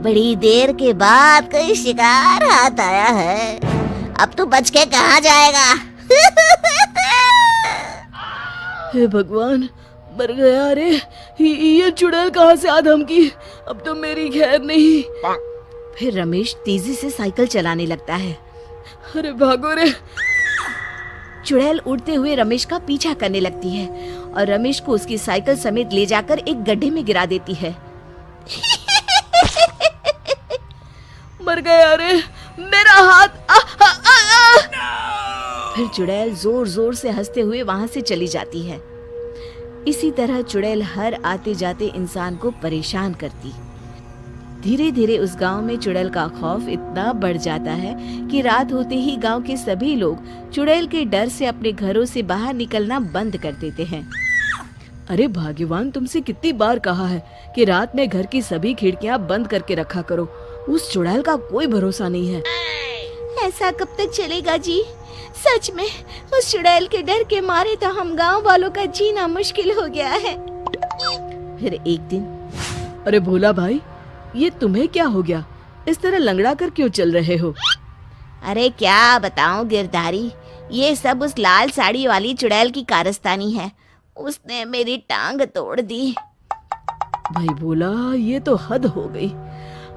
बड़ी देर के बाद कोई शिकार हाथ आया है। अब तू बच के कहाँ जाएगा? हे भगवान, मर गया रे। ये चुड़ैल कहाँ से आ धमकी? अब तो मेरी खैर नहीं। फिर रमेश तेजी से साइकिल चलाने लगता है। अरे भागो रे। चुड़ैल उड़ते हुए रमेश का पीछा करने लगती है और रमेश को उसकी साइकिल समेत ले जाकर एक गड्ढे में गिरा देती है। मर गया रे, मेरा हाथ। फिर चुड़ैल जोर जोर से हंसते हुए वहां से चली जाती है। इसी तरह चुड़ैल हर आते जाते इंसान को परेशान करती। धीरे धीरे उस गांव में चुड़ैल का खौफ इतना बढ़ जाता है कि रात होते ही गांव के सभी लोग चुड़ैल के डर से अपने घरों से बाहर निकलना बंद कर देते हैं। अरे भाग्यवान, तुमसे कितनी बार कहा है कि रात में घर की सभी खिड़कियां बंद करके रखा करो। उस चुड़ैल का कोई भरोसा नहीं है। ऐसा कब तक चलेगा जी? सच में उस चुड़ैल के डर के मारे तो हम गांव वालों का जीना मुश्किल हो गया है। फिर एक दिन, अरे भोला भाई, ये तुम्हें क्या हो गया? इस तरह लंगड़ा कर क्यों चल रहे हो? अरे क्या बताऊं गिरधारी, ये सब उस लाल साड़ी वाली चुड़ैल की कारस्तानी है। उसने मेरी टांग तोड़ दी। भाई भोला, ये तो हद हो गई।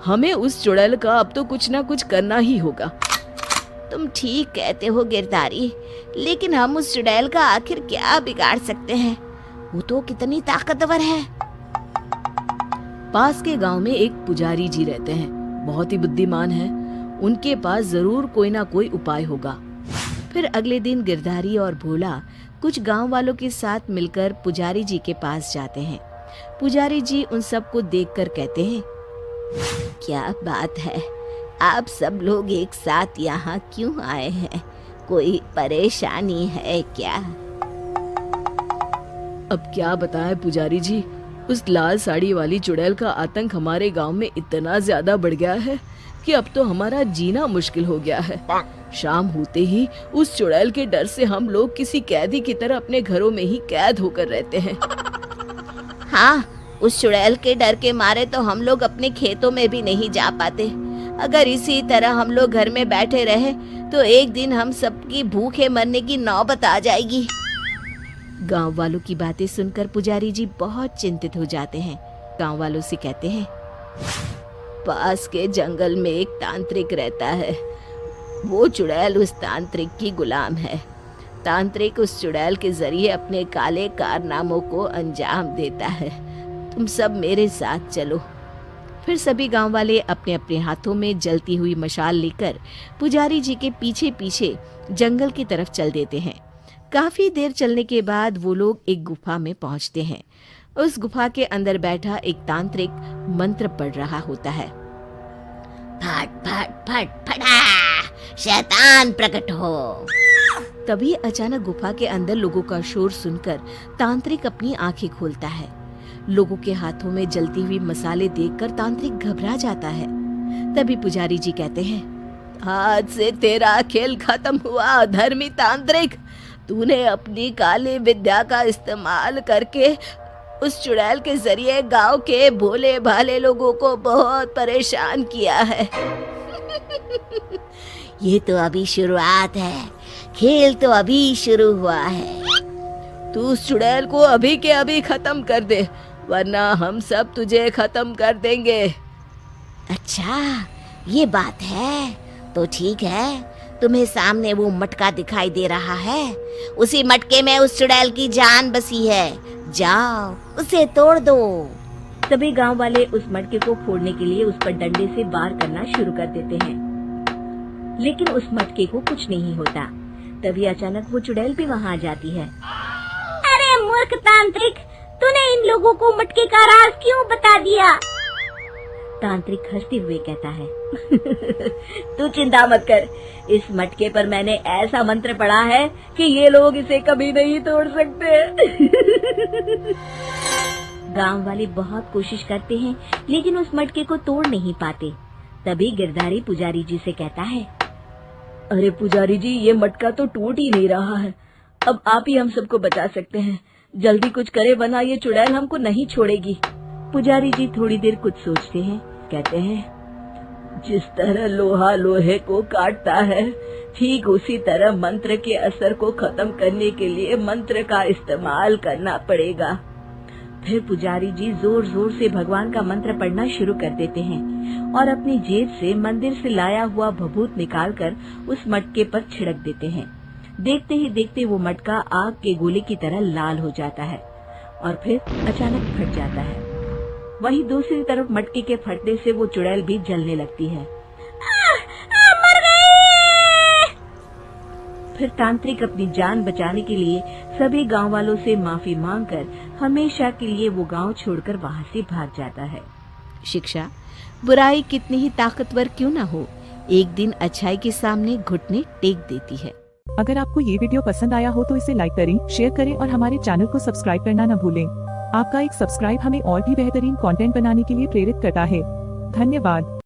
हमें उस चुड़ैल का अब तो कुछ ना कुछ करना ही होगा। तुम ठीक कहते हो गिरधारी, लेकिन हम उस चुड़ैल का आखिर क्या बिगाड़ सकते हैं? वो तो कितनी ताकतवर है। पास के गांव में एक पुजारी जी रहते हैं, बहुत ही बुद्धिमान हैं। उनके पास जरूर कोई ना कोई उपाय होगा। फिर अगले दिन गिरधारी और भोला कुछ गांव वालों के साथ मिलकर पुजारी जी के पास जाते हैं। पुजारी जी उन सबको देखकर कहते हैं, क्या बात है, आप सब लोग एक साथ यहाँ क्यों आए हैं? कोई परेशानी है क्या? अब क्या बताएं पुजारी जी, उस लाल साड़ी वाली चुड़ैल का आतंक हमारे गांव में इतना ज्यादा बढ़ गया है कि अब तो हमारा जीना मुश्किल हो गया है। शाम होते ही उस चुड़ैल के डर से हम लोग किसी कैदी की तरह अपने घरों में ही कैद होकर रहते हैं। हाँ, उस चुड़ैल के डर के मारे तो हम लोग अपने खेतों में भी नहीं जा पाते। अगर इसी तरह हम लोग घर में बैठे रहे तो एक दिन हम सबकी भूखे मरने की नौबत आ जाएगी। गांव वालों की बातें सुनकर पुजारी जी बहुत चिंतित हो जाते हैं। गांव वालों से कहते हैं, पास के जंगल में एक तांत्रिक रहता है। वो चुड़ैल उस तांत्रिक की गुलाम है। तांत्रिक उस चुड़ैल के जरिए अपने काले कारनामों को अंजाम देता है। तुम सब मेरे साथ चलो। फिर सभी गांव वाले अपने अपने हाथों में जलती हुई मशाल लेकर पुजारी जी के पीछे पीछे जंगल की तरफ चल देते हैं। काफी देर चलने के बाद वो लोग एक गुफा में पहुंचते हैं। उस गुफा के अंदर बैठा एक तांत्रिक मंत्र पढ़ रहा होता है। फट फट फट फटा, शैतान प्रकट हो। तभी अचानक गुफा के अंदर लोगों का शोर सुनकर तांत्रिक अपनी आंखें खोलता है। लोगों के हाथों में जलती हुई मसाले देखकर तांत्रिक घबरा जाता है। तभी पुजारी जी कहते हैं, आज से तेरा खेल खत्म हुआ धर्मी तांत्रिक। तूने अपनी काली विद्या का इस्तेमाल करके उस चुड़ैल के जरिए गांव के भोले भाले लोगों को बहुत परेशान किया है। ये तो अभी शुरुआत है, खेल तो अभी शुरू हुआ है। तू उस चुड़ैल को अभी के अभी खत्म कर दे, वरना हम सब तुझे खत्म कर देंगे। अच्छा, ये बात है तो ठीक है। तुम्हें सामने वो मटका दिखाई दे रहा है, उसी मटके में उस चुड़ैल की जान बसी है। जाओ उसे तोड़ दो। तभी गांव वाले उस मटके को फोड़ने के लिए उस पर डंडे से वार करना शुरू कर देते हैं, लेकिन उस मटके को कुछ नहीं होता। तभी अचानक वो चुड़ैल भी वहां आ जाती है। अरे मूर्ख तांत्रिक, तूने इन लोगों को मटके का राज क्यों बता दिया? तांत्रिक हंसते हुए कहता है, तू चिंता मत कर, इस मटके पर मैंने ऐसा मंत्र पढ़ा है कि ये लोग इसे कभी नहीं तोड़ सकते। गांव वाले बहुत कोशिश करते हैं लेकिन उस मटके को तोड़ नहीं पाते। तभी गिरधारी पुजारी जी से कहता है, अरे पुजारी जी, ये मटका तो टूट ही नहीं रहा है। अब आप ही हम सबको बचा सकते हैं। जल्दी कुछ करे वरना ये चुड़ैल हमको नहीं छोड़ेगी। पुजारी जी थोड़ी देर कुछ सोचते हैं, कहते हैं, जिस तरह लोहा लोहे को काटता है, ठीक उसी तरह मंत्र के असर को खत्म करने के लिए मंत्र का इस्तेमाल करना पड़ेगा। फिर पुजारी जी जोर जोर से भगवान का मंत्र पढ़ना शुरू कर देते हैं और अपनी जेब से मंदिर से लाया हुआ भभूत निकालकर उस मटके पर छिड़क देते हैं। देखते ही देखते वो मटका आग के गोले की तरह लाल हो जाता है और फिर अचानक फट जाता है। वहीं दूसरी तरफ मटके के फटने से वो चुड़ैल भी जलने लगती है। मर गई! फिर तांत्रिक अपनी जान बचाने के लिए सभी गांव वालों से माफी मांगकर हमेशा के लिए वो गांव छोड़कर वहां से भाग जाता है। शिक्षा, बुराई कितनी ही ताकतवर क्यों न हो, एक दिन अच्छाई के सामने घुटने टेक देती है। अगर आपको ये वीडियो पसंद आया हो तो इसे लाइक करें, शेयर करें और हमारे चैनल को सब्सक्राइब करना न भूलें। आपका एक सब्सक्राइब हमें और भी बेहतरीन कंटेंट बनाने के लिए प्रेरित करता है। धन्यवाद।